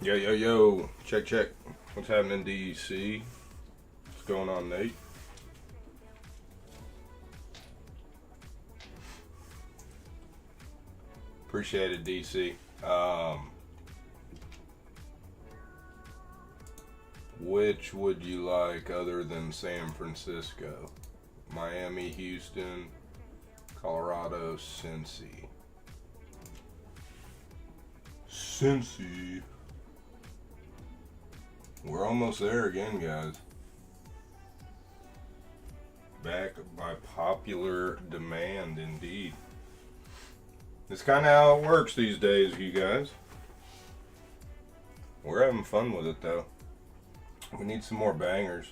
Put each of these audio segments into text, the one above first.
Yo, yo, yo. Check, check. What's happening in DC? What's going on, Nate? Appreciate it, DC. Which would you like other than San Francisco? Miami, Houston, Colorado, Cincy. Cincy. We're almost there again, guys. Back by popular demand, indeed. It's kind of how it works these days, you guys. We're having fun with it, though. We need some more bangers.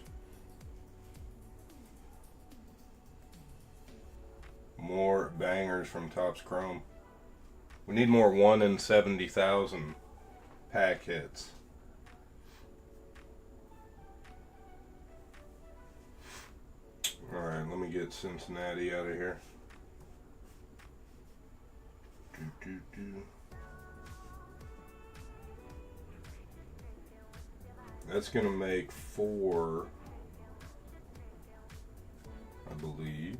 More bangers from Topps Chrome. We need more 1 in 70,000 pack hits. Alright, let me get Cincinnati out of here. That's going to make 4, I believe.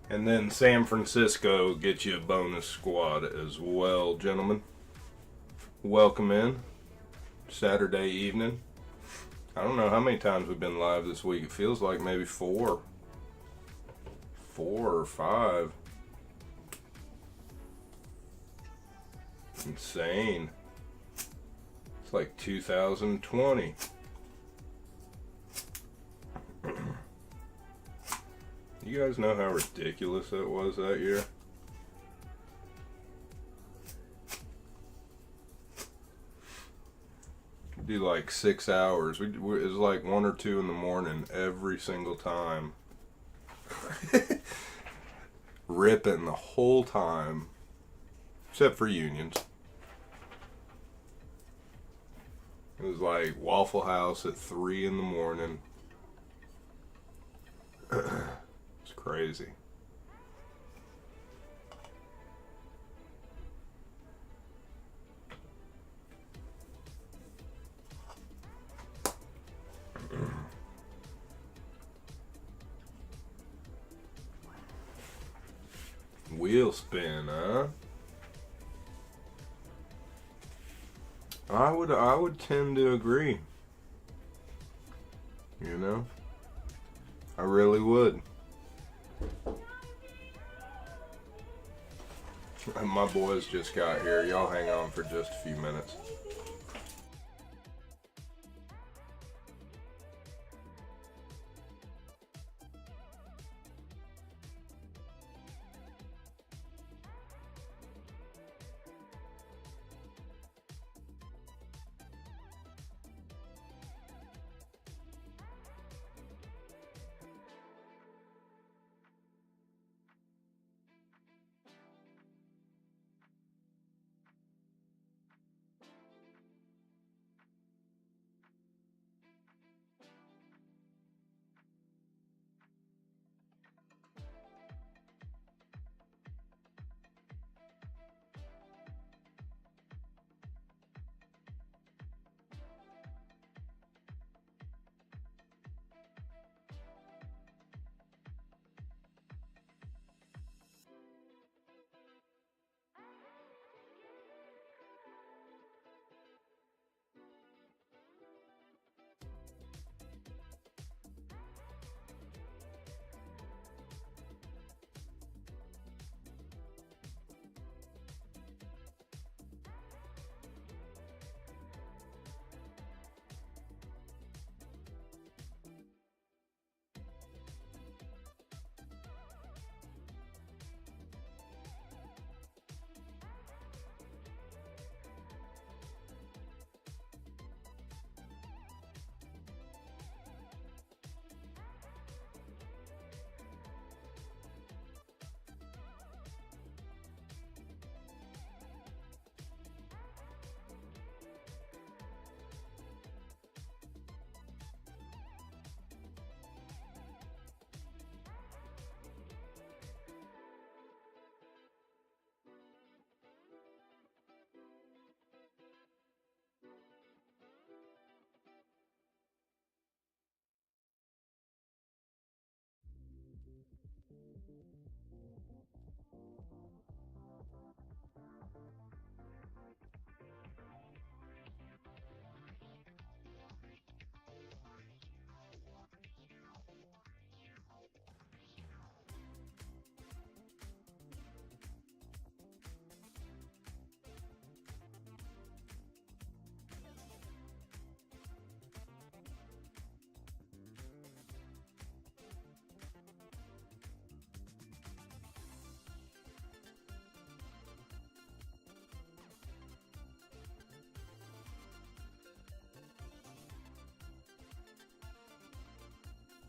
And then San Francisco gets you a bonus squad as well, gentlemen. Welcome in. Saturday evening. I don't know how many times we've been live this week. It feels like maybe 4. 4 or 5. Insane. It's like 2020. You guys know how ridiculous that was that year? Do like 6 hours. It was like 1 or 2 in the morning every single time. Ripping the whole time. Except for unions. It was like Waffle House at 3 in the morning. It's crazy. Wheel spin, huh? I would tend to agree. You know? I really would. My boys just got here. Y'all hang on for just a few minutes.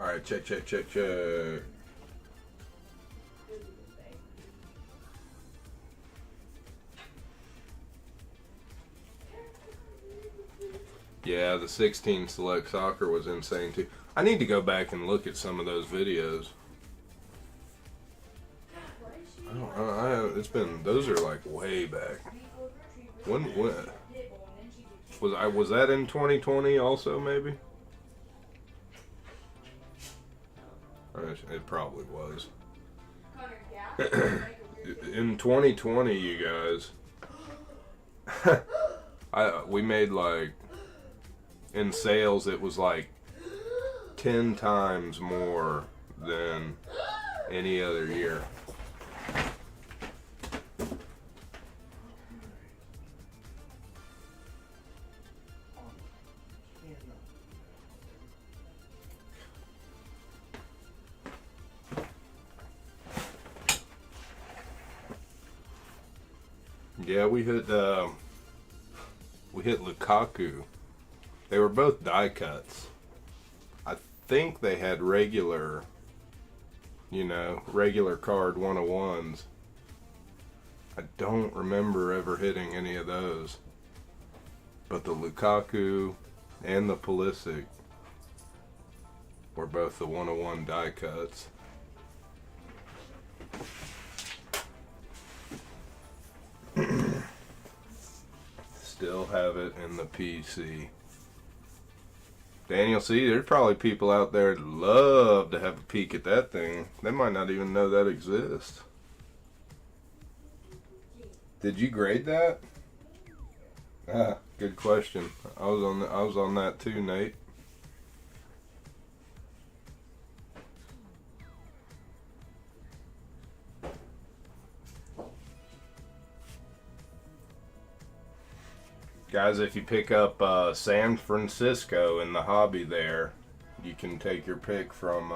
All right, check. Yeah, the 16 select soccer was insane too. I need to go back and look at some of those videos. It's been, those are like way back. When was that in 2020 also maybe? It probably was. In 2020, you guys, we made like, in sales, it was like 10 times more than any other year. Yeah, we hit Lukaku. They were both die cuts. I think they had regular card 101s. I don't remember ever hitting any of those. But the Lukaku and the Pulisic were both the 101 die cuts. Still have it in the PC. Daniel, see, there's probably people out there that love to have a peek at that thing. They might not even know that exists. Did you grade that? Good question. I was on that too, Nate. Guys, if you pick up San Francisco in the hobby there, you can take your pick from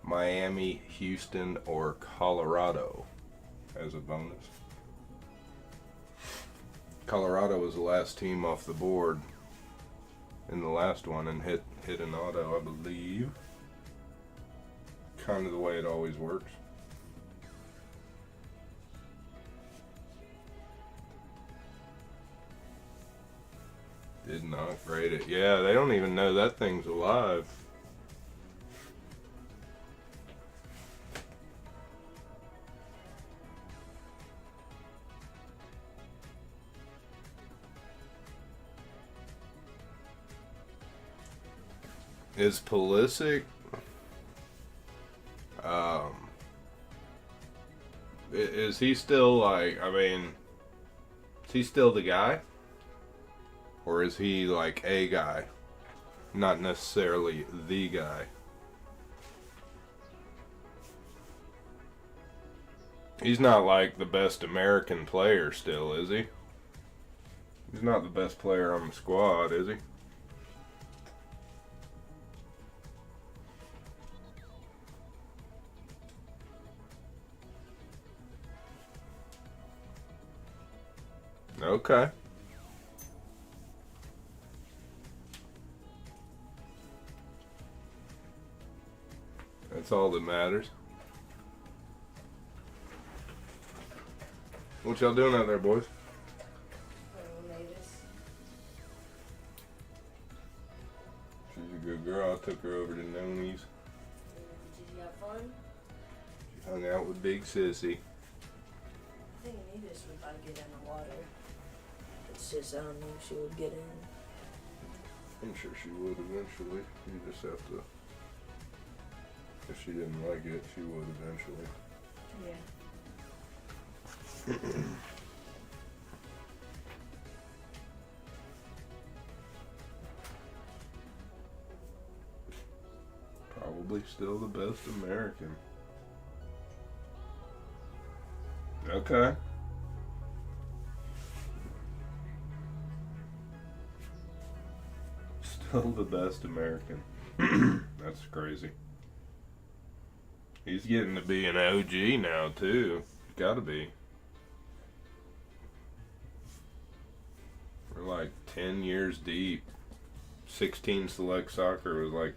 Miami, Houston, or Colorado as a bonus. Colorado was the last team off the board in the last one and hit an auto, I believe. Kind of the way it always works. Did not grade it. Yeah, they don't even know that thing's alive. Is Pulisic is he still like, I mean, is he still the guy? Or is he like a guy? Not necessarily the guy. He's not like the best American player still, is he? He's not the best player on the squad, is he? Okay. That's all that matters. What y'all doing out there, boys? She's a good girl. I took her over to Noni's. Did you have fun? She hung out with Big Sissy. I think Anita's would about to get in the water. It's just, I don't know if she would get in. I'm sure she would eventually. You just have to. If she didn't like it, she would eventually. Yeah. Probably still the best American. Okay. Still the best American. That's crazy. He's getting to be an OG now, too. Gotta be. We're like 10 years deep. 16 select soccer was like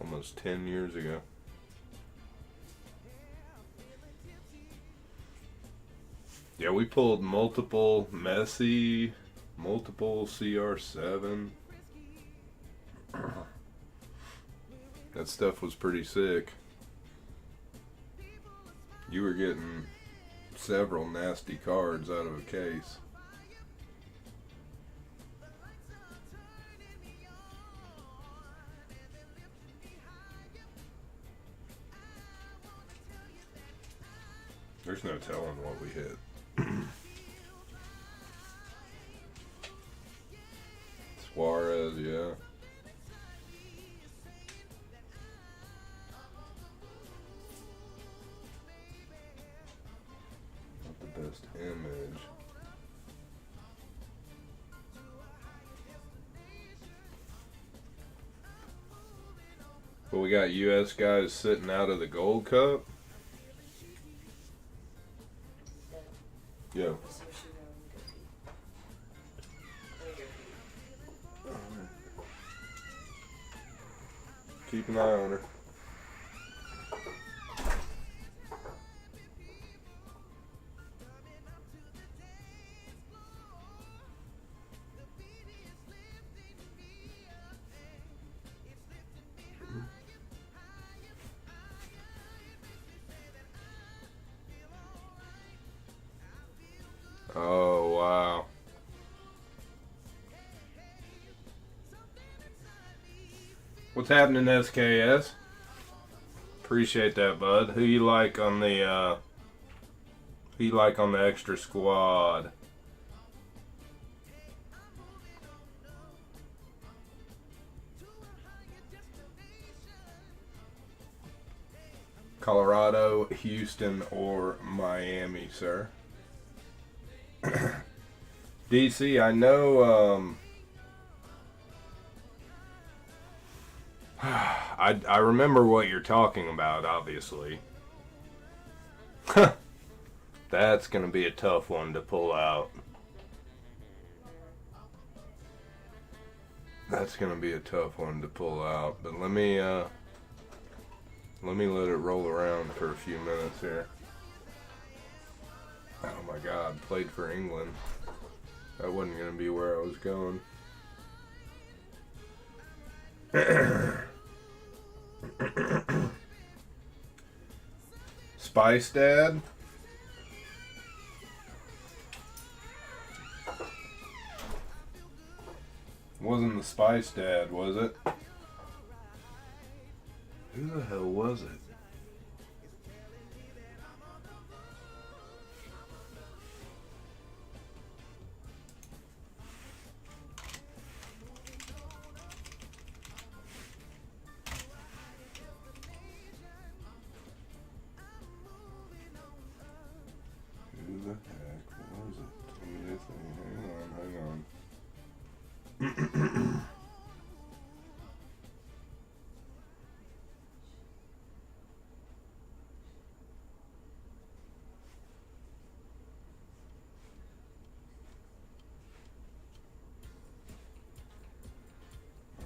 almost 10 years ago. Yeah, we pulled multiple Messi, multiple CR7. That stuff was pretty sick. You were getting several nasty cards out of a case. There's no telling what we hit. Suarez, yeah. Not the best image. But we got U.S. guys sitting out of the Gold Cup. Yeah. Keep an eye on her. Oh, wow. What's happening, SKS? Appreciate that, bud. Who you like on the extra squad? Colorado, Houston, or Miami, sir? DC, I know. I remember what you're talking about, obviously. That's going to be a tough one to pull out. That's going to be a tough one to pull out. But let me let it roll around for a few minutes here. Oh my God, played for England. That wasn't going to be where I was going. Spice Dad? Wasn't the Spice Dad, was it? Who the hell was it? Who the heck was it? Hang on.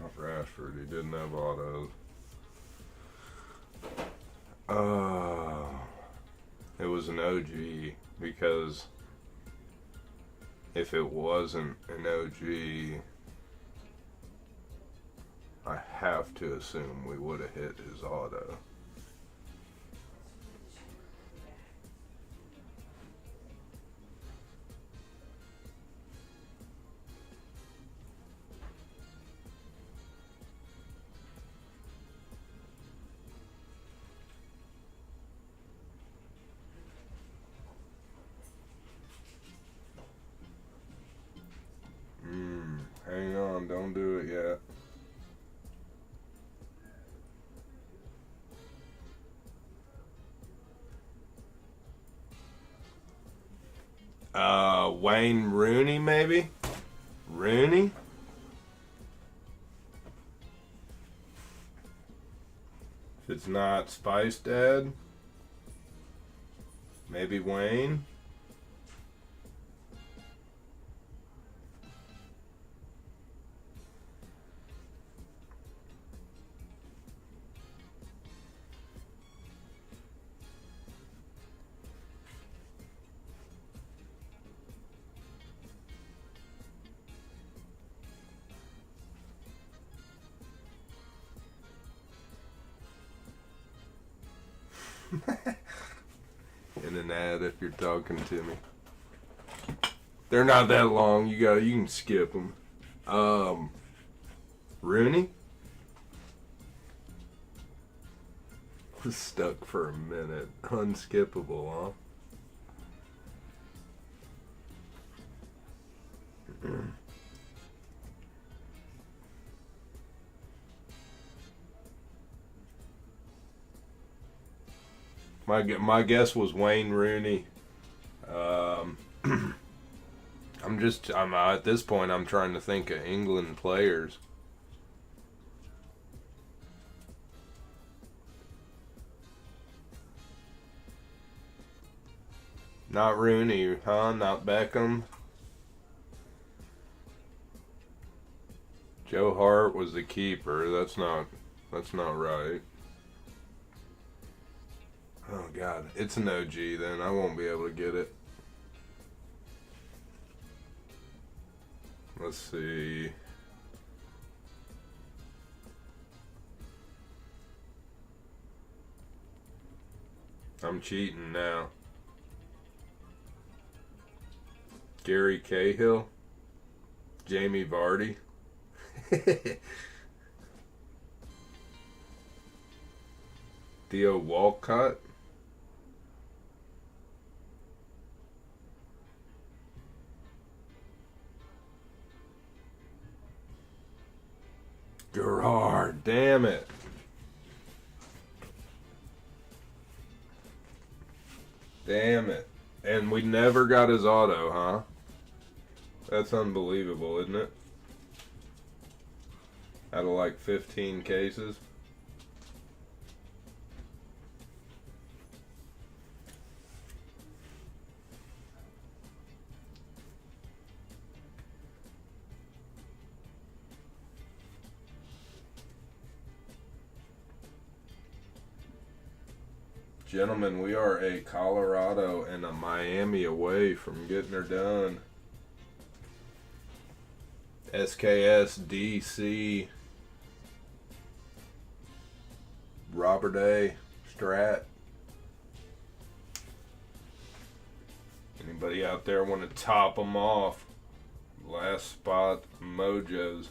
Not Rashford, he didn't have autos. It was an OG, because if it wasn't an OG, I have to assume we would have hit his auto. Wayne Rooney, maybe? Rooney? If it's not Spice Dad, maybe Wayne? In an ad if you're talking to me. They're not that long. You can skip them. Rooney? Was stuck for a minute. Unskippable, huh? My guess was Wayne Rooney. I'm at this point. I'm trying to think of England players. Not Rooney, huh? Not Beckham. Joe Hart was the keeper. That's not right. Oh God, it's an OG then. I won't be able to get it. Let's see. I'm cheating now. Gary Cahill? Jamie Vardy? Theo Walcott? Gerard, damn it. Damn it. And we never got his auto, huh? That's unbelievable, isn't it? Out of like 15 cases. Gentlemen, we are a Colorado and a Miami away from getting her done. SKS DC Robert A. Strat. Anybody out there want to top them off? Last spot, Mojos.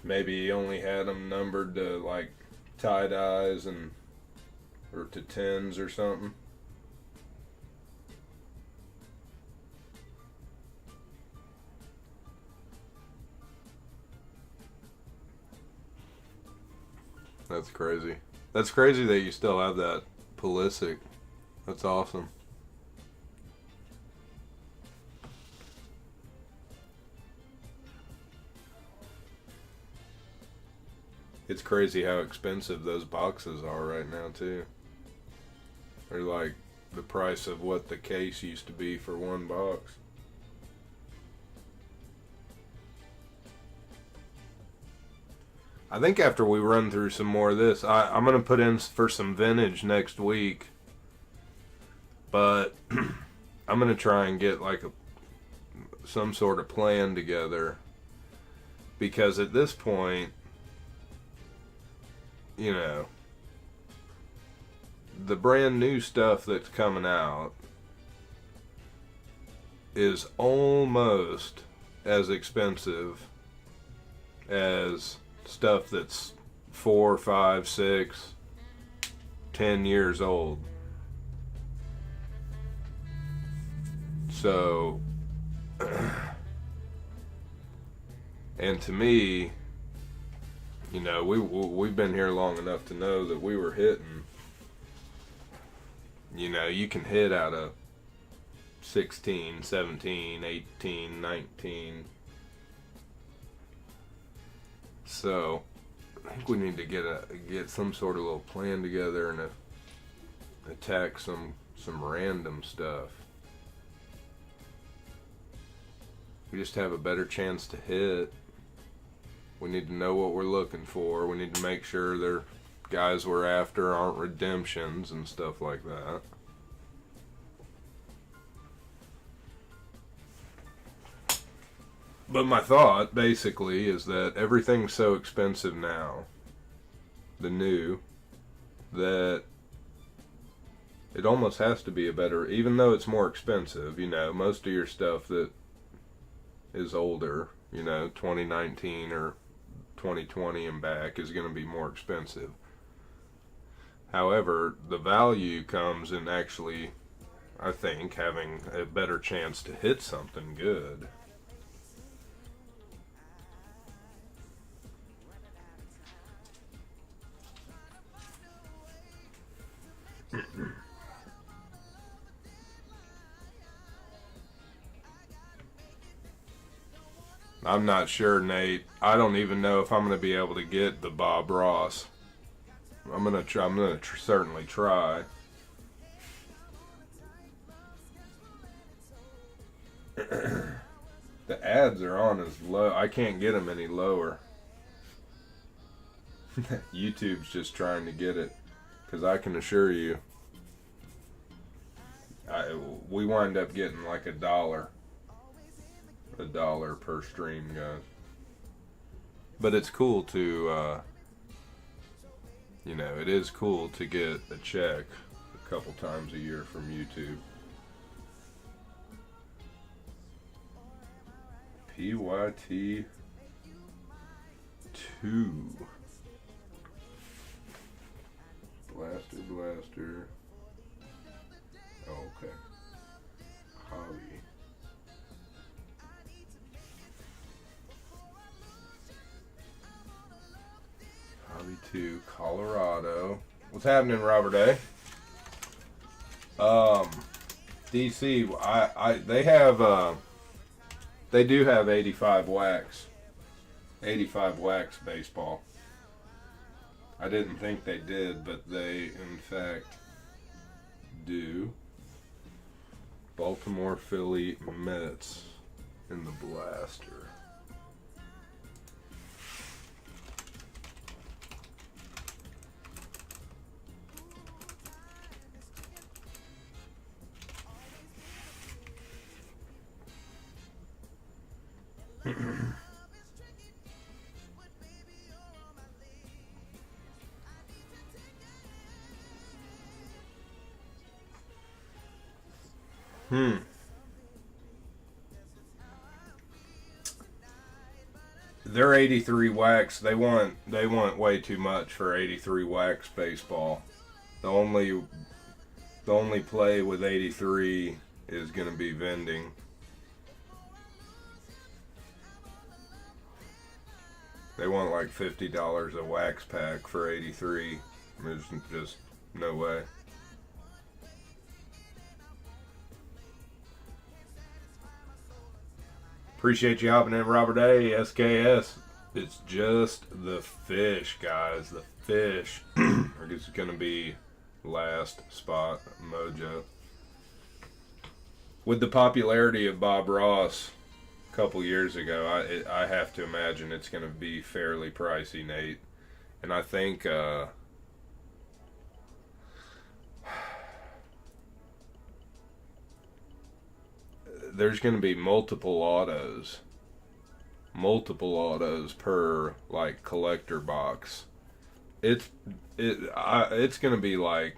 Maybe he only had them numbered to like tie-dyes or to 10s or something. That's crazy. That's crazy that you still have that Pulisic. That's awesome. It's crazy how expensive those boxes are right now, too. They're like the price of what the case used to be for one box. I think after we run through some more of this, I'm going to put in for some vintage next week. But I'm going to try and get like some sort of plan together. Because at this point, you know, the brand new stuff that's coming out is almost as expensive as stuff that's 4, 5, 6, 10 years old. So, and to me, You know, we've been here long enough to know that we were hitting. You know, you can hit out of 16, 17, 18, 19. So I think we need to get some sort of little plan together and attack some random stuff. We just have a better chance to hit. We need to know what we're looking for. We need to make sure the guys we're after aren't redemptions and stuff like that. But my thought, basically, is that everything's so expensive now, the new, that it almost has to be a better, even though it's more expensive, you know, most of your stuff that is older, you know, 2019 or 2020 and back is going to be more expensive. However, the value comes in actually, I think, having a better chance to hit something good. I'm not sure, Nate. I don't even know if I'm going to be able to get the Bob Ross. I'm going to certainly try. The ads are on as low. I can't get them any lower. YouTube's just trying to get it, because I can assure you, we wind up getting like $1 per stream, guys. But it's cool to, you know, it is cool to get a check a couple times a year from YouTube. PYT 2. Blaster. Oh, okay. Hobby. Hobby 2, Colorado. What's happening, Robert A? DC, they do have 85 wax baseball. I didn't think they did, but they in fact do. Baltimore, Philly, Mets in the blaster. They're 83 wax. They want way too much for 83 wax baseball. The only play with 83 is going to be vending. They want like $50 a wax pack for 83. There's just no way. Appreciate you hopping in, Robert A. SKS. It's just the fish, guys. The fish. It's going to be last spot mojo. With the popularity of Bob Ross a couple years ago, I have to imagine it's going to be fairly pricey, Nate. And I think there's going to be multiple autos per like collector box. It's going to be like,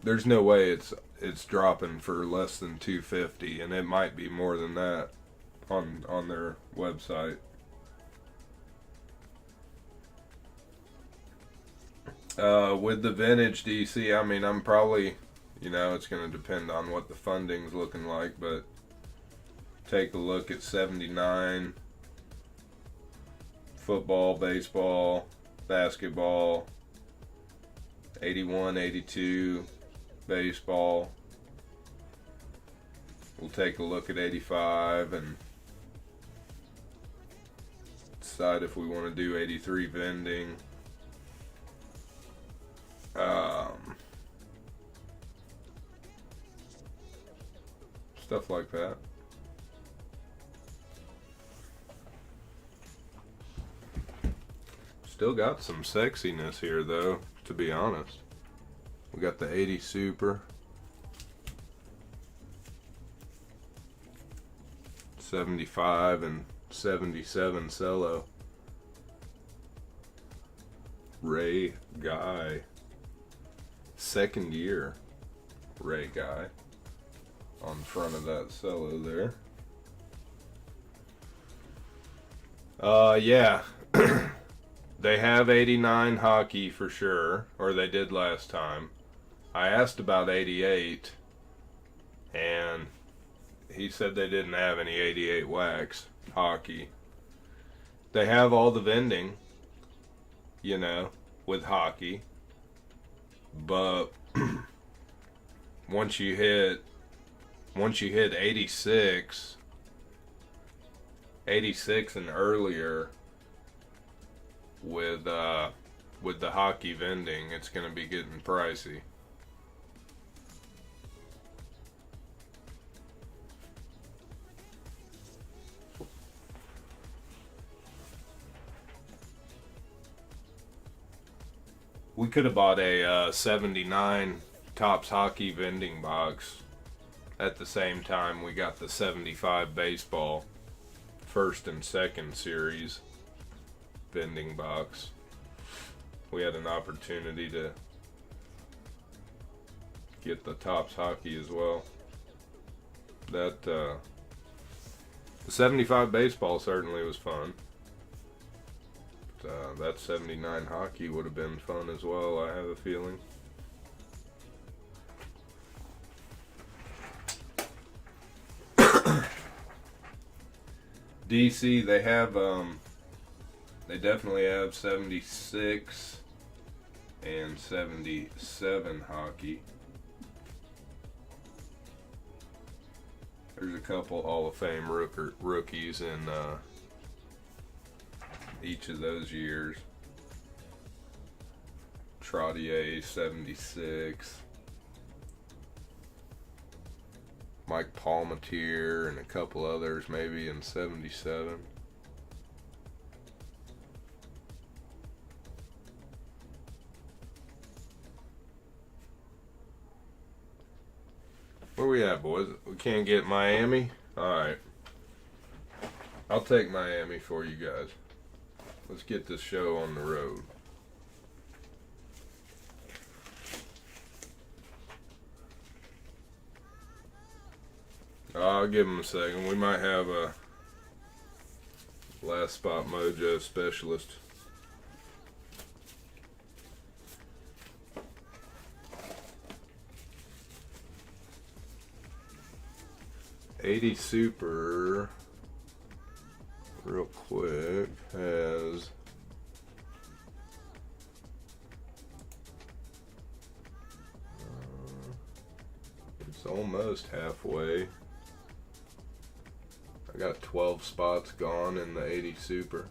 there's no way it's dropping for less than $250, and it might be more than that on their website. With the vintage DC, I mean, I'm probably, you know, it's going to depend on what the funding's looking like, but take a look at 79, football, baseball, basketball, 81, 82, baseball. We'll take a look at 85 and decide if we want to do 83 vending. Stuff like that. Still got some sexiness here though, to be honest. We got the 80 Super, 75 and 77 Cello. Ray Guy. Second year Ray Guy on the front of that Cello there. Yeah. They have 89 hockey for sure, or they did last time. I asked about 88, and he said they didn't have any 88 wax hockey. They have all the vending, you know, with hockey, but once you hit 86 and earlier with the hockey vending, it's going to be getting pricey. We could have bought a 79 Topps hockey vending box at the same time we got the 75 baseball first and second series vending box. We had an opportunity to get the Topps hockey as well. That the 75 baseball certainly was fun. That 79 hockey would have been fun as well, I have a feeling. DC, they have they definitely have 76 and 77 hockey. There's a couple Hall of Fame rookies in each of those years. Trottier 76, Mike Palmatier, and a couple others maybe in 77. Where we at, boys? We can't get Miami? Alright. I'll take Miami for you guys. Let's get this show on the road. I'll give him a second. We might have a last spot mojo specialist. '80 Super, real quick, has it's almost halfway. I got 12 spots gone in the 80 Super.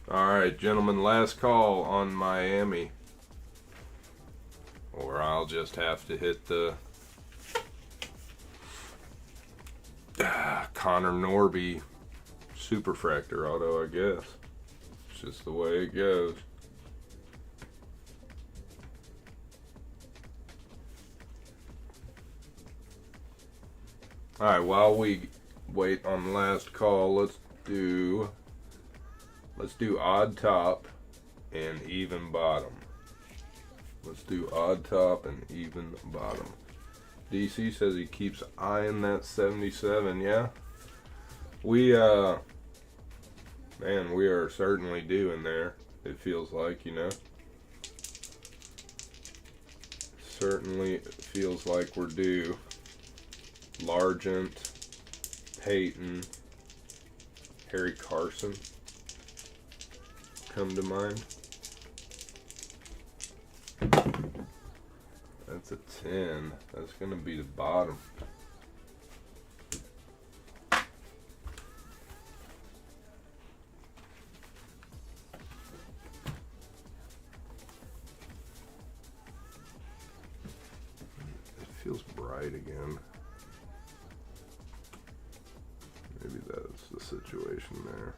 Alright, gentlemen, last call on Miami. Or I'll just have to hit the Connor Norby Superfractor auto, I guess. It's just the way it goes. Alright, while we wait on the last call, let's do odd top and even bottom. Let's do odd top and even bottom. DC says he keeps eyeing that 77, yeah? We man, we are certainly due in there, it feels like, you know. certainly feels like we're due. Largent, Peyton, Harry Carson come to mind. That's a 10. That's going to be the bottom. It feels bright again. Maybe that's the situation there.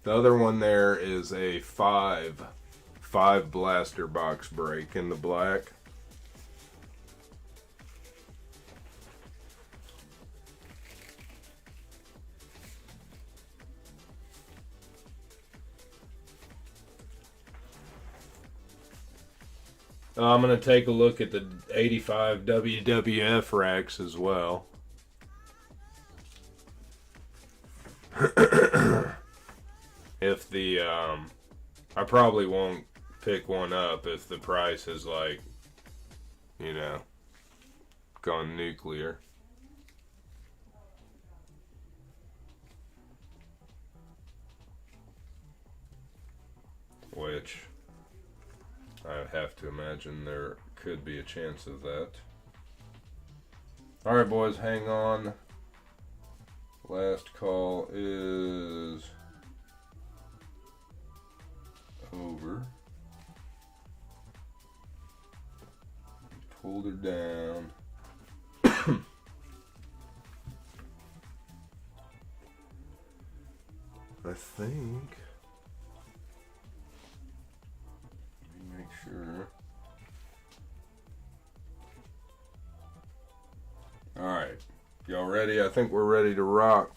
The other one there is a five blaster box break in the black. I'm going to take a look at the 85 WWF racks as well. If the, I probably won't pick one up if the price is like, you know, gone nuclear. Which I have to imagine there could be a chance of that. Alright, boys, hang on. Last call is over. Pulled her down. I think. Let me make sure. Alright. Y'all ready? I think we're ready to rock.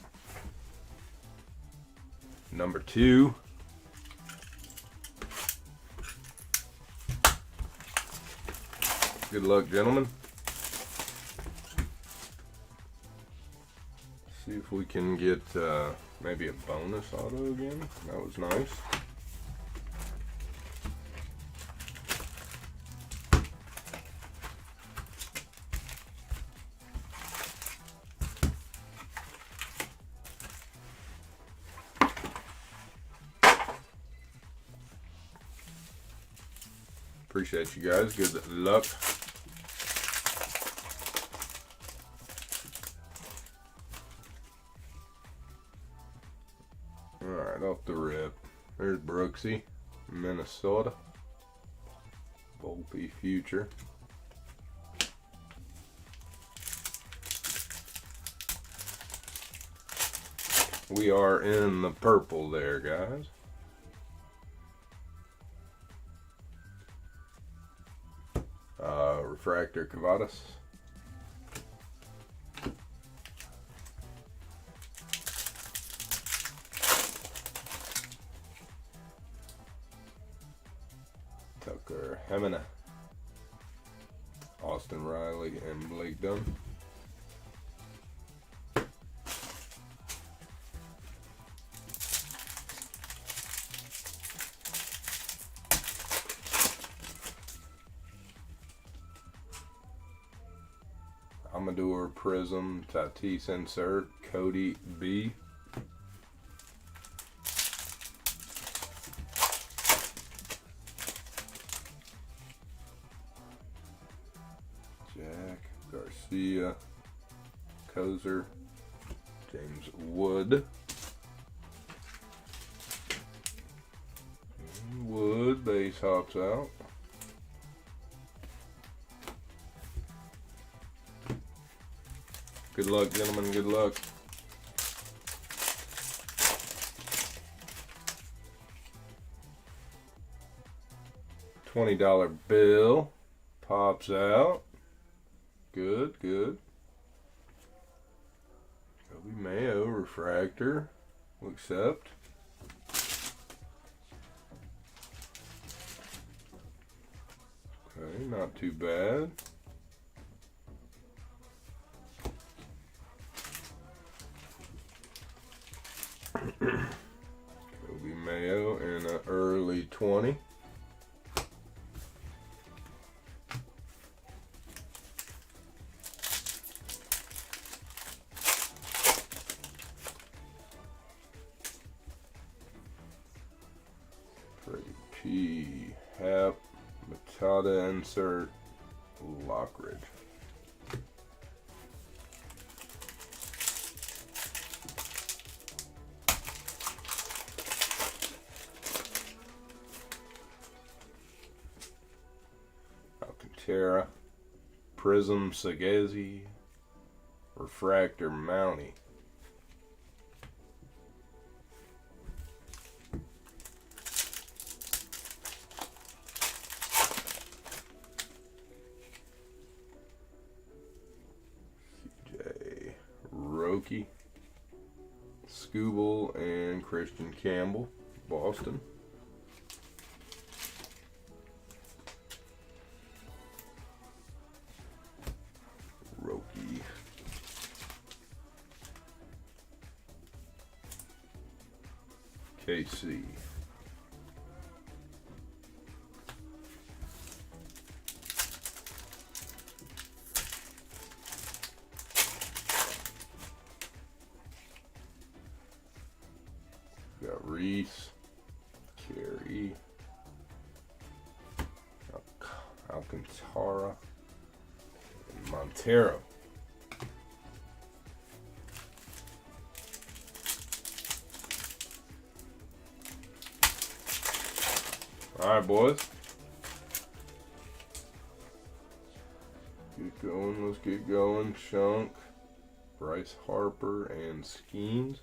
Number 2. Good luck, gentlemen. See if we can get maybe a bonus auto again. That was nice. Appreciate you guys. Good luck. Alright, off the rip. There's Brooksy, Minnesota. Volpe Future. We are in the purple there, guys. Refractor Cavadas. Tucker Hemina. Austin Riley and Blake Dunn. Amador Prism, Tatis insert, Cody B. Jack Garcia, Kozer, James Wood. Wood base hops out. Good luck, gentlemen. Good luck. $20 bill pops out. Good, good. Mayo refractor. We'll accept. Okay, not too bad. Kobe Mayo in an early 20. Freddie P. Hap. Machada insert. Lockridge. Alcantara. Prism Sagezi. Refractor Mountie. Roki, Scooble, and Christian Campbell, Boston. Roki. KC. Got Reese, Carey, Alcantara, and Montero. All right, boys. Get going. Let's get going. Shunk, Bryce Harper, and Skeens.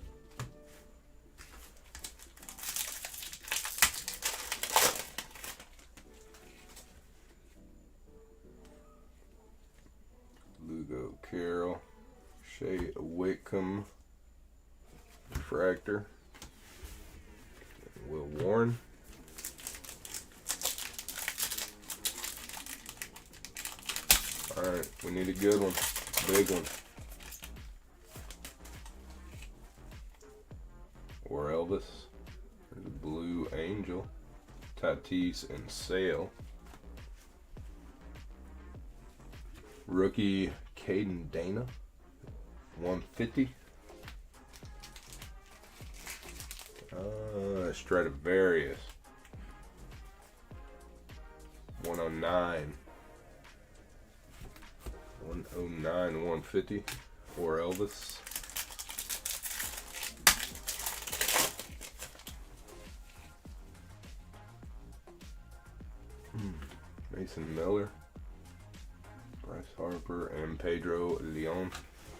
Lugo Carroll, Shea Whitcomb, Refractor, Will Warren. Alright, we need a good one, big one. Or Elvis, there's a Blue Angel, Tatis and Sale. Rookie Caden Dana, 150. Stradivarius, 109. 109, 150 for Elvis. Mason Miller, Bryce Harper, and Pedro Leon.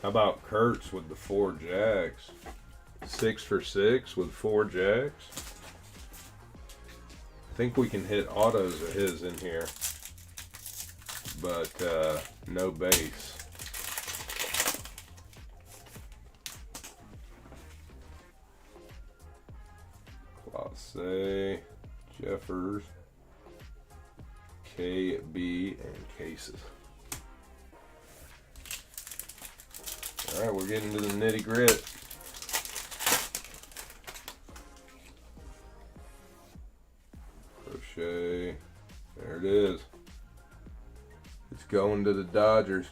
How about Kurtz with the 4 Jacks? 6 for 6 with 4 Jacks. I think we can hit autos of his in here, but no base. Clase, Jeffers, KB, and Cases. Alright, we're getting to the nitty grit. Crochet. There it is. It's going to the Dodgers.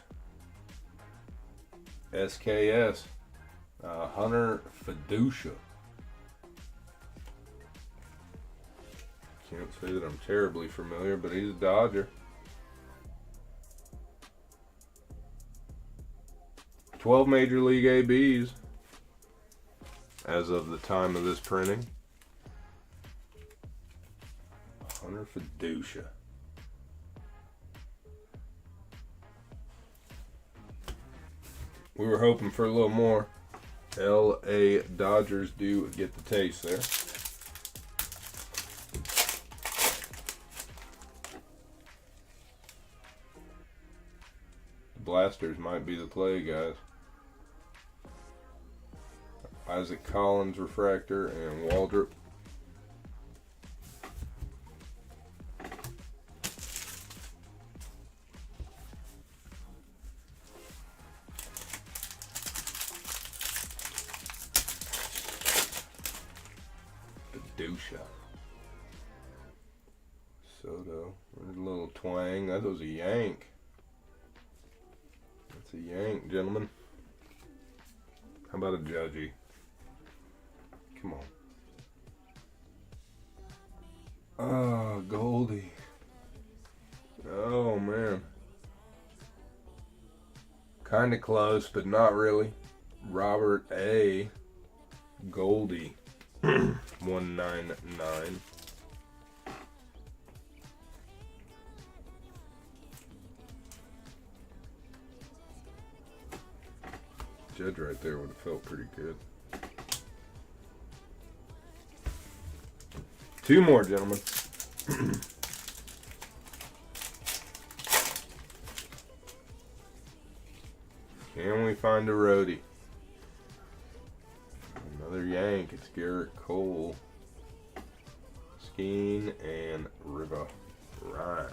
SKS. Hunter Fiducia. Can't say that I'm terribly familiar, but he's a Dodger. 12 Major League ABs as of the time of this printing. Hunter Fiducia. We were hoping for a little more. LA Dodgers do get the taste there. The Blasters might be the play, guys. Isaac Collins refractor, and Waldrop. Dusha. Soto. There's a little twang. That was a yank. That's a yank, gentlemen. How about a Judgy? Come on. Oh, Goldie. Oh, man. Kind of close, but not really. Robert A. Goldie. 199. Judge right there would have felt pretty good. Two more, gentlemen. Can we find a roadie? Another yank. It's Garrett Cole, Skeen, and Riva Ryan.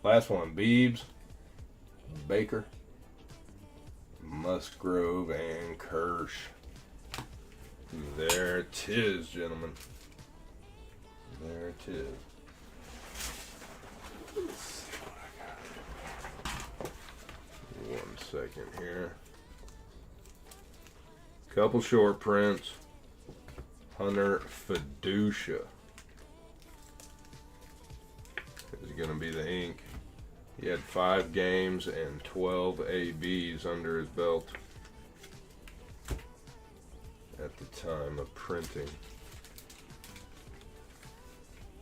Last one, Beebs, Baker, Musgrove, and Kirsch. There it is, gentlemen. There it is. Let's see what I got. 1 second here. Couple short prints. Hunter Fiducia is going to be the ink. He had 5 games and 12 ABs under his belt at the time of printing.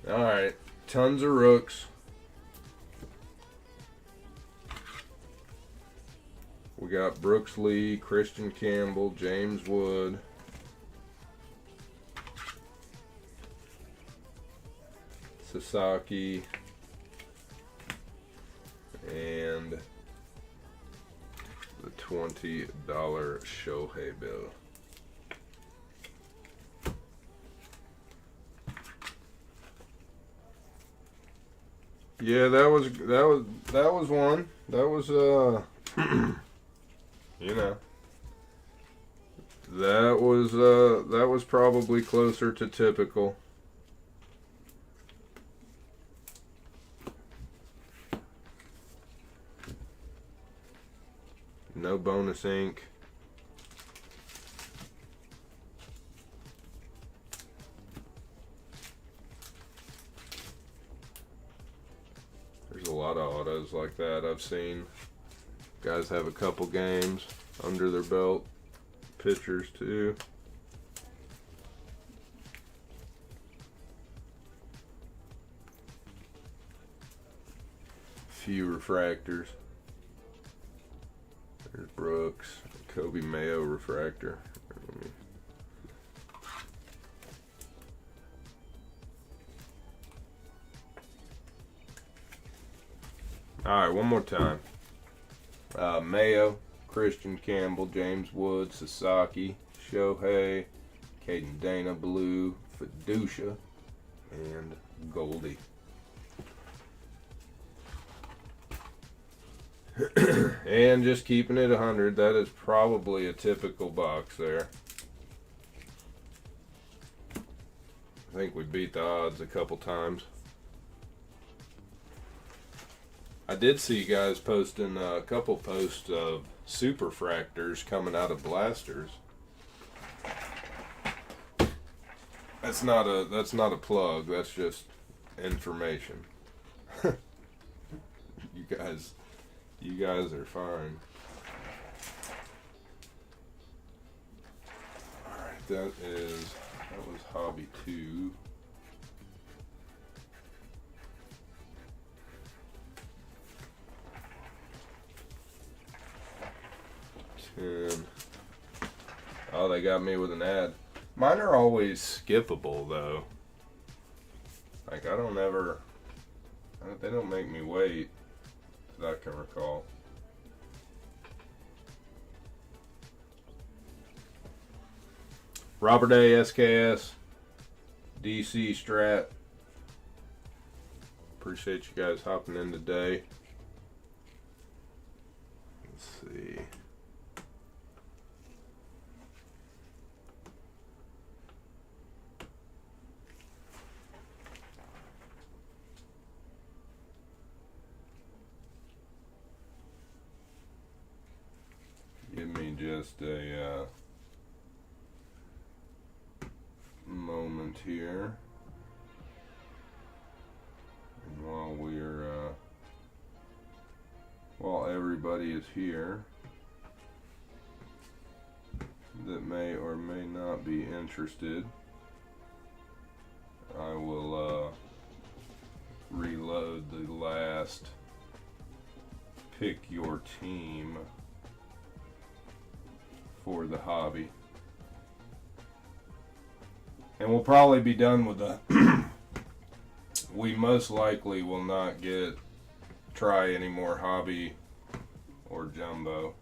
Alright, tons of rooks. We got Brooks Lee, Christian Campbell, James Wood, Sasaki, and the $20 Shohei bill. Yeah, that was one. That was you know, that was probably closer to typical. No bonus ink. There's a lot of autos like that I've seen. Guys have a couple games under their belt. Pitchers too. Few refractors. There's Brooks, Kobe Mayo refractor. Alright, one more time. Mayo, Christian Campbell, James Wood, Sasaki, Shohei, Caden Dana, Blue, Fiducia, and Goldie. And just keeping it 100, that is probably a typical box there. I think we beat the odds a couple times. I did see guys posting a couple posts of super fractors coming out of blasters. That's not a plug, that's just information. You guys are fine. Alright, that was hobby 2. Oh, they got me with an ad. Mine are always skippable though. Like they don't make me wait that I can recall. Robert A. SKS, DC Strat. Appreciate you guys hopping in today. Let's see. Give me just a moment here. And while everybody is here that may or may not be interested, I will reload the last pick your team for the hobby. And we'll probably be done with the we most likely will not try any more hobby or jumbo,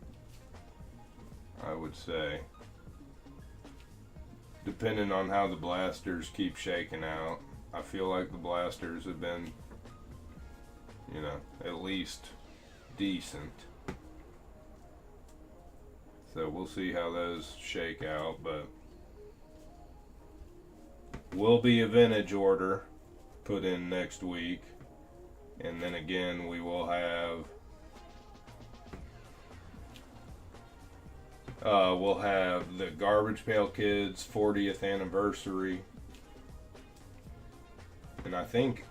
I would say, depending on how the blasters keep shaking out. I feel like the blasters have been, at least decent. So we'll see how those shake out, but will be a vintage order put in next week. And then again, we will have we'll have the Garbage Pail Kids 40th anniversary. And I think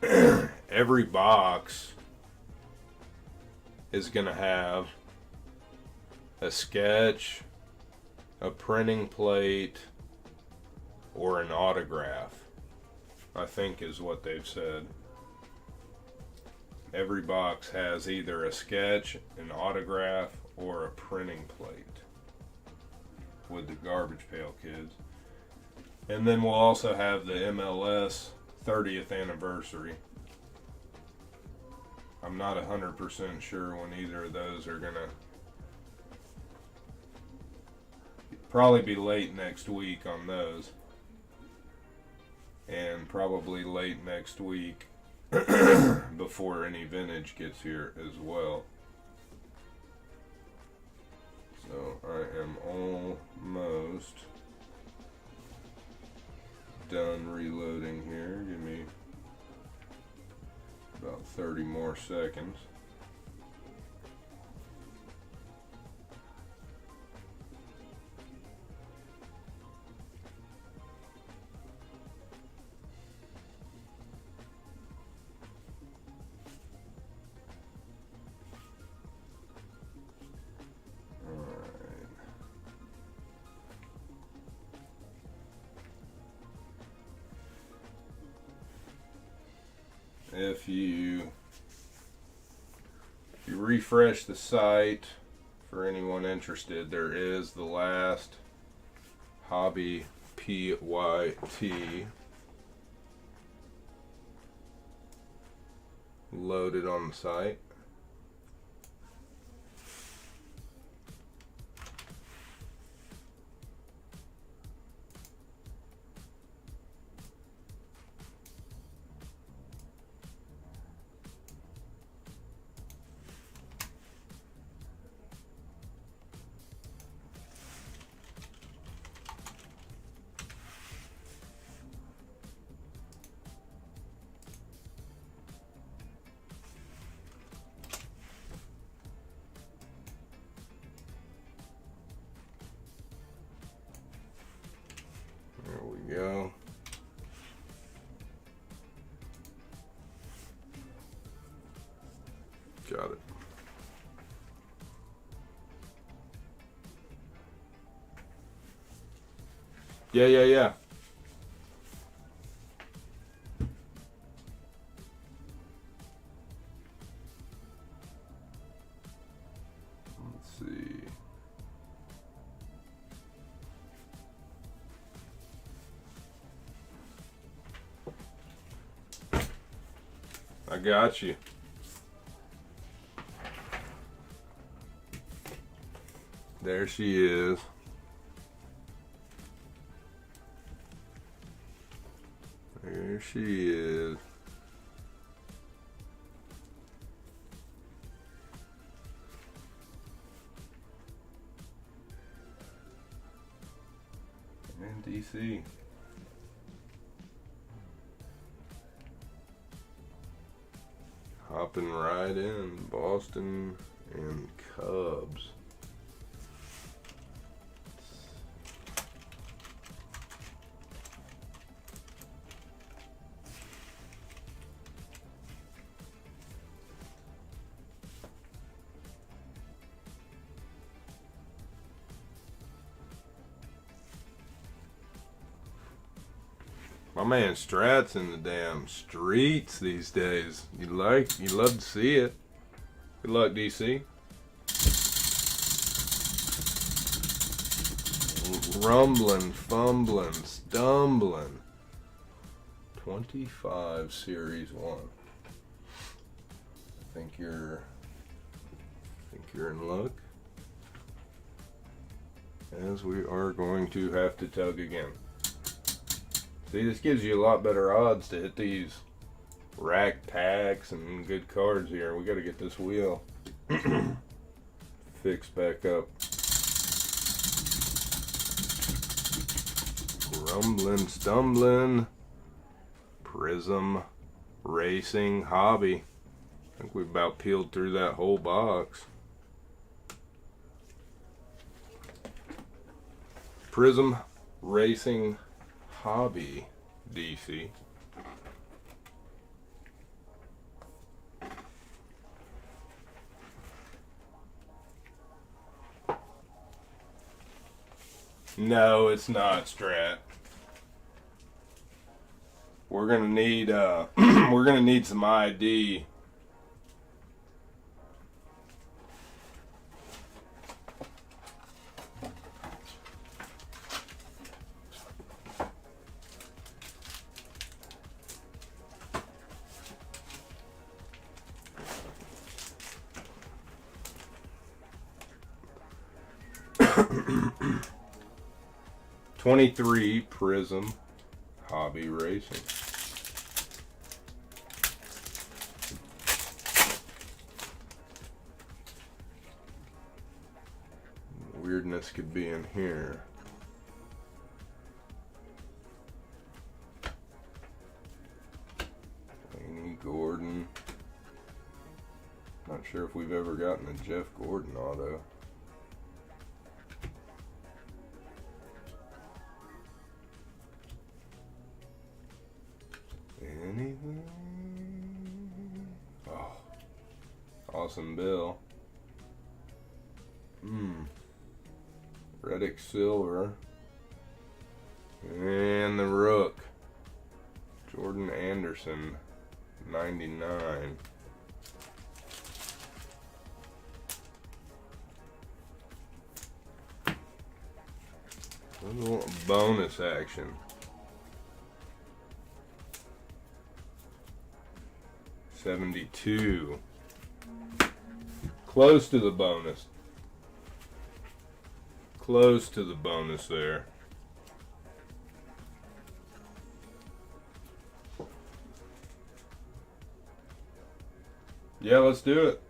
every box is going to have a sketch, a printing plate, or an autograph, I think is what they've said. Every box has either a sketch, an autograph, or a printing plate with the Garbage Pail Kids. And then we'll also have the MLS 30th anniversary. I'm not 100% sure when either of those are gonna probably be late next week on those. And probably late next week before any vintage gets here as well. So I am almost done reloading here. Give me about 30 more seconds. If you refresh the site, for anyone interested, there is the last Hobby PYT loaded on the site. There we go. Got it. Yeah. Let's see. got you. There she is. There she is. In DC. Hopping right in. Boston and Cubs. My man Strat's in the damn streets these days. You love to see it. Good luck, DC. Rumbling, fumbling, stumbling. 25 Series 1. Think you're in luck. As we are going to have to tug again. See, this gives you a lot better odds to hit these rack packs and good cards here. We got to get this wheel fixed back up. Rumbling, stumbling. Prism Racing Hobby. I think we've about peeled through that whole box. Prism Racing Hobby, DC. No, it's not Strat. We're gonna need we're gonna need some ID. '23 Prism Hobby Racing. Weirdness could be in here. Laney Gordon. Not sure if we've ever gotten a Jeff Gordon auto. Anything? Oh, awesome Bill. Reddick Silver. And the Rook. Jordan Anderson, 99. A little bonus action. 72. Close to the bonus. Close to the bonus there. Yeah, let's do it.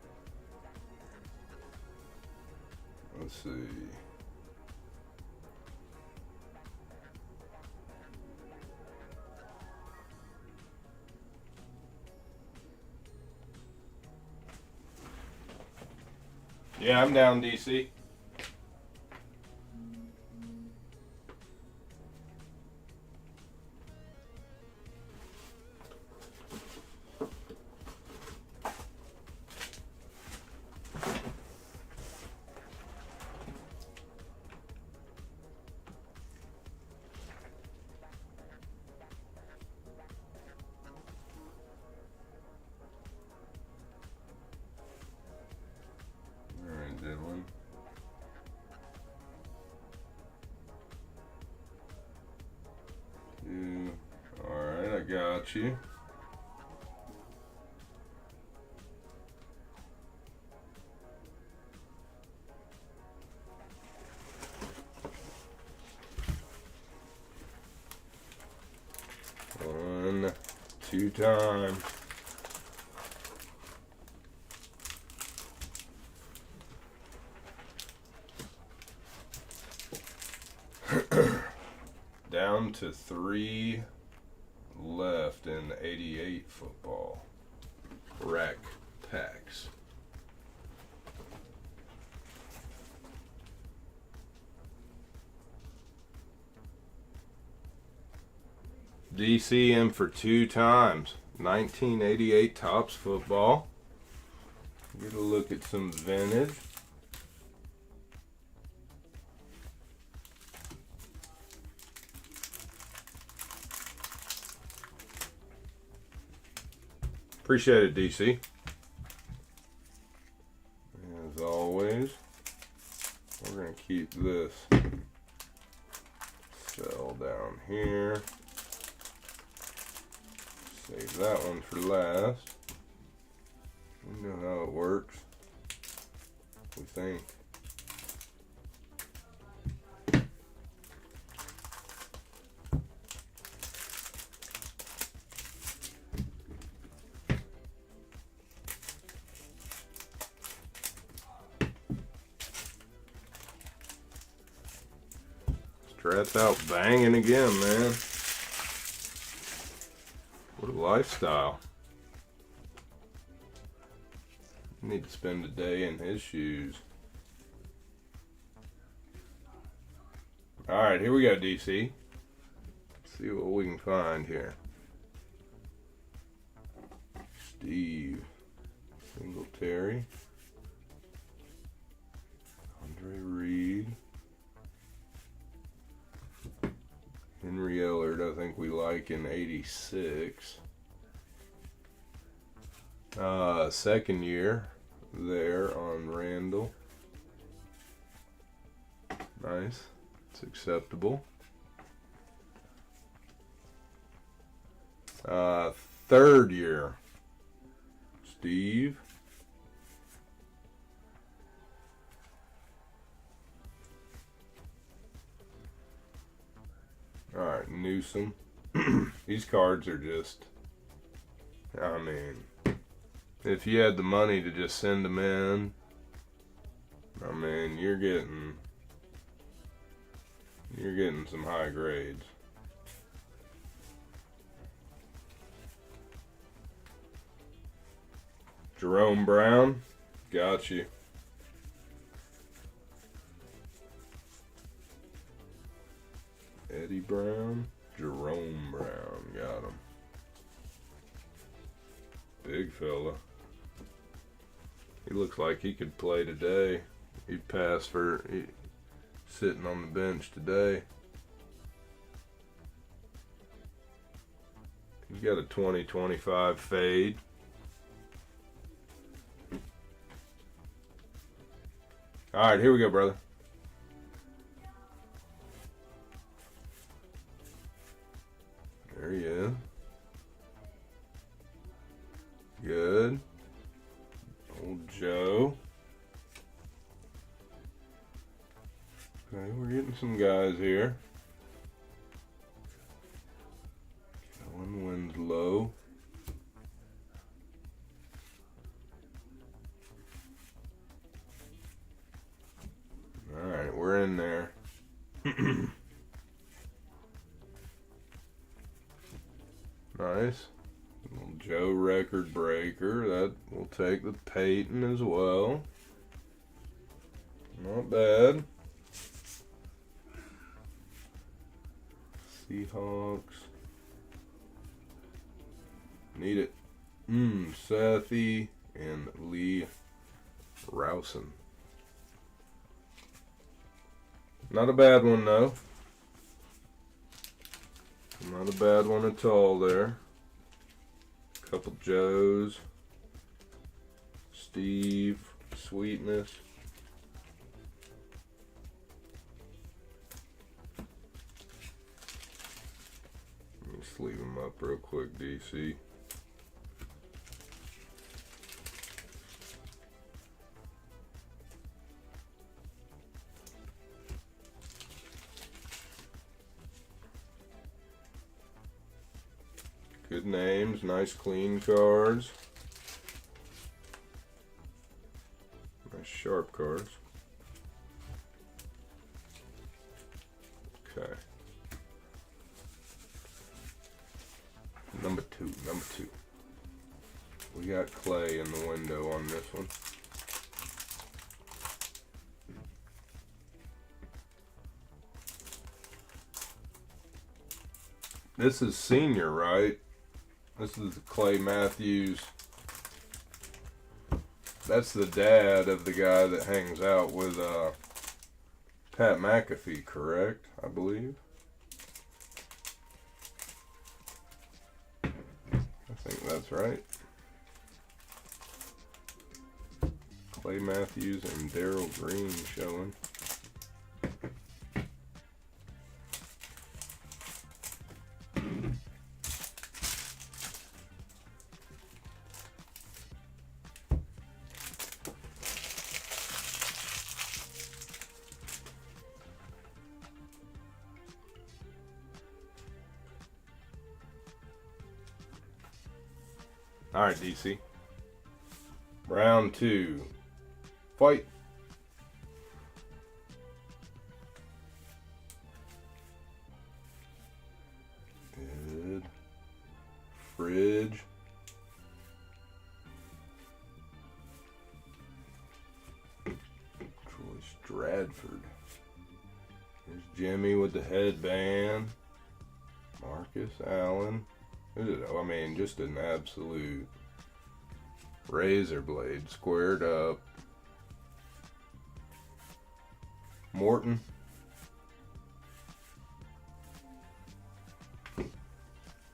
Let's see. Yeah, I'm down, DC. Dylan. Alright, I got you. time. Down to 3 left in the 88 football. Rack packs. DC in for 2 times. 1988 Topps football. Get a look at some vintage. Appreciate it, DC. As always, we're going to keep this cell down here. Save that one for last. We know how it works, we think. Strat's out banging again, man. What a lifestyle. Need to spend a day in his shoes. Alright, here we go, DC. Let's see what we can find here. Steve Singletary. Andre Reed. Henry Ellard, I think we like in 86. Second year there on Randall. Nice. It's acceptable. Third year. Steve. Alright, Newsom. These cards are just, I mean, if you had the money to just send them in, I mean, you're getting some high grades. Jerome Brown, got you. Eddie Brown, Jerome Brown, got him. Big fella. He looks like he could play today. He'd pass for sitting on the bench today. He's got a 20-25 fade. All right, here we go, brother. There he is. Good. Old Joe. Okay, we're getting some guys here. Kellen Winslow. Alright, we're in there. Nice. Little Joe record breaker. That will take the Peyton as well. Not bad. Seahawks. Need it. Sethi and Lee Rousen. Not a bad one though. Not a bad one at all there. Couple Joes. Steve. Sweetness. Let me sleeve them up real quick, DC. Good Good names, nice clean cards. Nice sharp cards. Okay. Number two. We got clay in the window on this one. This is senior, right? This is Clay Matthews. That's the dad of the guy that hangs out with Pat McAfee, correct? I believe. I think that's right. Clay Matthews and Darryl Green showing. All right, DC. Round 2. Fight. Good. Fridge. Troy Stradford. Here's Jimmy with the headband. Marcus Allen. I mean, just an absolute razor blade, squared up. Morton.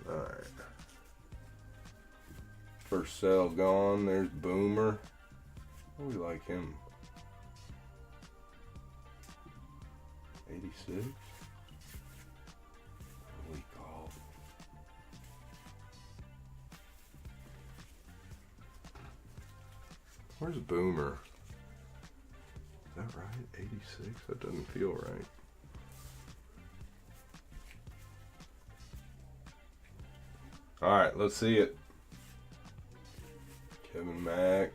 Alright. First cell gone. There's Boomer. Oh, we like him. 86. Holy cow. Where's Boomer? Is that right? 86? That doesn't feel right. Alright, let's see it. Kevin Mack.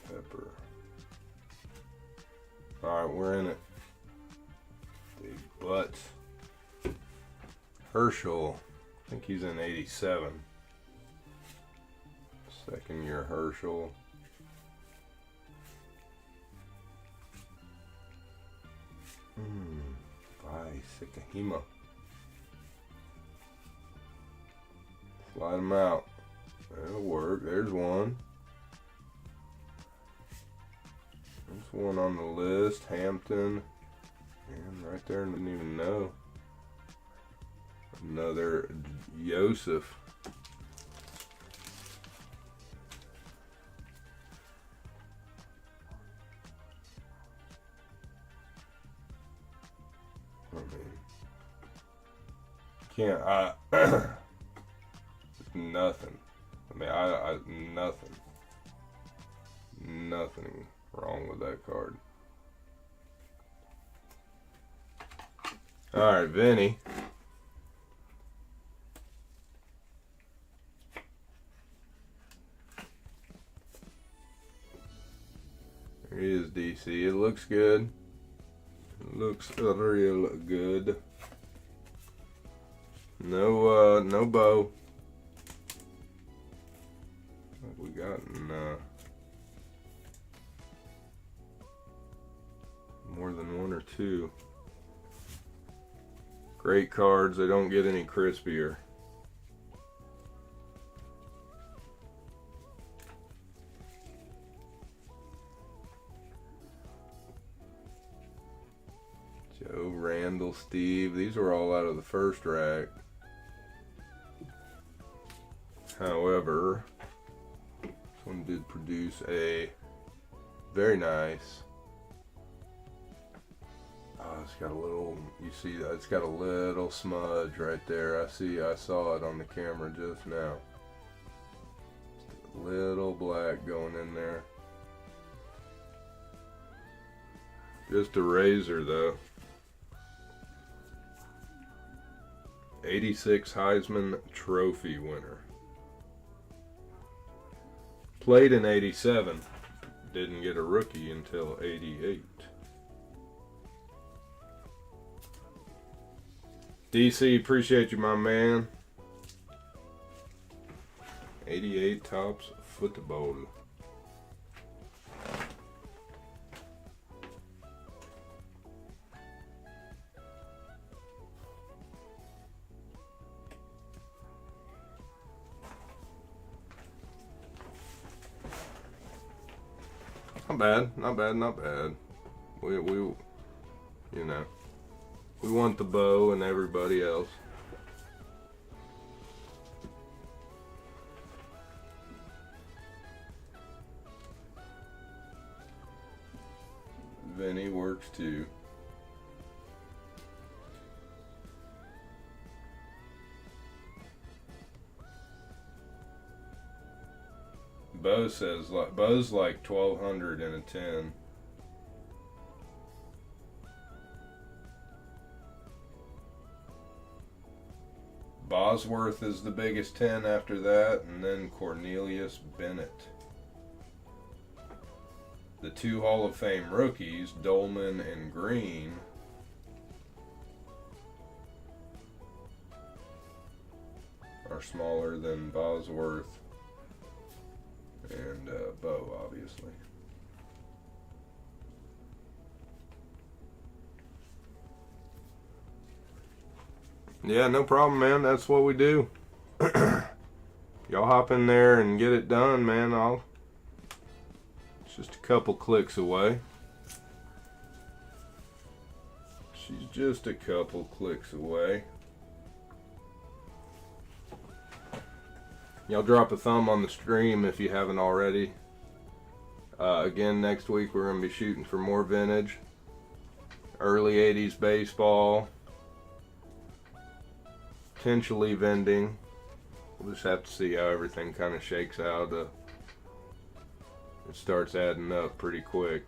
Pepper. Alright, we're in it. Big butts. Herschel. I think he's in 87. Second year Herschel. Sikahima. Slide him out. That'll work. There's one. There's one on the list. Hampton. And right there, didn't even know. Another Yosef. I mean, can't, nothing. I mean, nothing wrong with that card. All right, Vinny. There he is, DC. It looks good. It looks real good. No bow. What we got in more than one or two. Great cards. They don't get any crispier. Joe, Randall, Steve. These were all out of the first rack. However, this one did produce a very nice. Oh, it's got a little, you see that? It's got a little smudge right there. I saw it on the camera just now. Just a little black going in there. Just a razor though. '86 Heisman Trophy winner. Played in '87. Didn't get a rookie until '88. DC, appreciate you, my man. '88 Topps Football. Not bad, not bad, not bad. We you know, we want the bow and everybody else. Vinny works too. Bo says Bo's like 1,200 in a 10. Bosworth is the biggest 10 after that, and then Cornelius Bennett. The 2 Hall of Fame rookies, Dolman and Green, are smaller than Bosworth and Bo, obviously. Yeah, no problem, man. That's what we do. Y'all hop in there and get it done, man. It's just a couple clicks away. She's just a couple clicks away. Y'all drop a thumb on the stream if you haven't already. Again, next week we're going to be shooting for more vintage. Early 80s baseball. Potentially vending. We'll just have to see how everything kind of shakes out. It starts adding up pretty quick.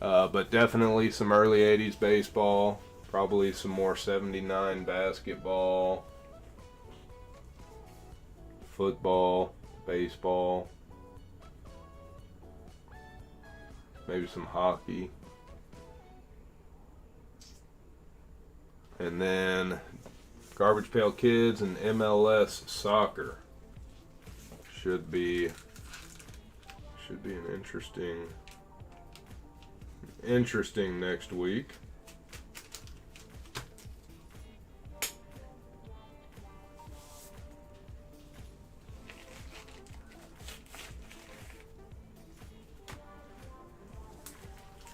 But definitely some early 80s baseball. Probably some more 79 basketball. Football, baseball, maybe some hockey, and then Garbage Pail Kids and MLS soccer. Should be an interesting next week.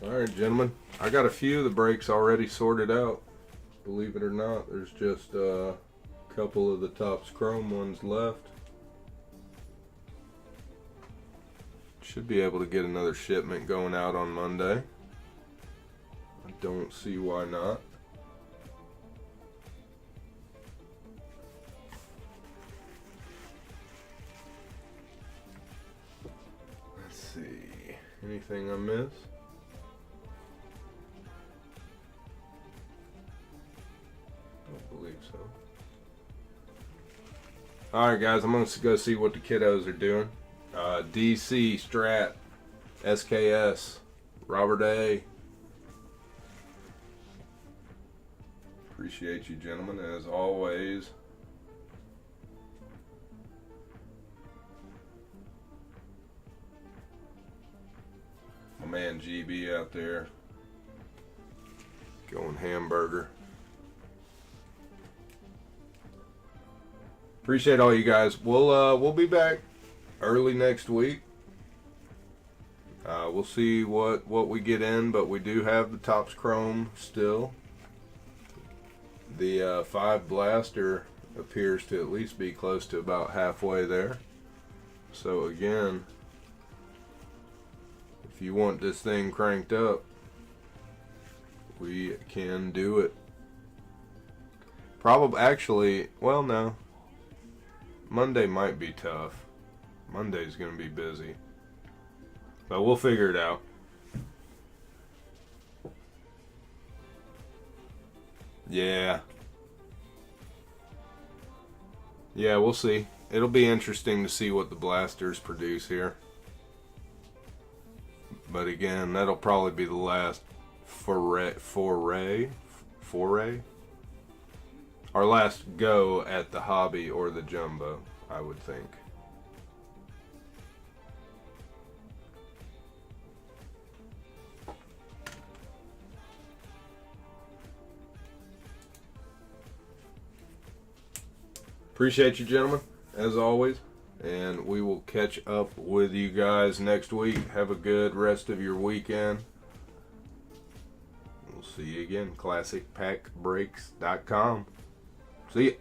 Alright, gentlemen, I got a few of the breaks already sorted out. Believe it or not, there's just a couple of the Topps Chrome ones left. Should be able to get another shipment going out on Monday. I don't see why not. Let's see, anything I missed? So, alright guys, I'm going to go see what the kiddos are doing. DC, Strat, SKS, Robert A. Appreciate you gentlemen as always. My man GB out there going hamburger. Appreciate all you guys. We'll be back early next week. We'll see what we get in, but we do have the Topps Chrome still. The 5 Blaster appears to at least be close to about halfway there. So again, if you want this thing cranked up, we can do it. Probably, actually, well, no. Monday might be tough. Monday's going to be busy. But we'll figure it out. Yeah. Yeah, we'll see. It'll be interesting to see what the blasters produce here. But again, that'll probably be the last foray. Our last go at the hobby or the jumbo, I would think. Appreciate you, gentlemen, as always. And we will catch up with you guys next week. Have a good rest of your weekend. We'll see you again. ClassicPackBreaks.com. See ya.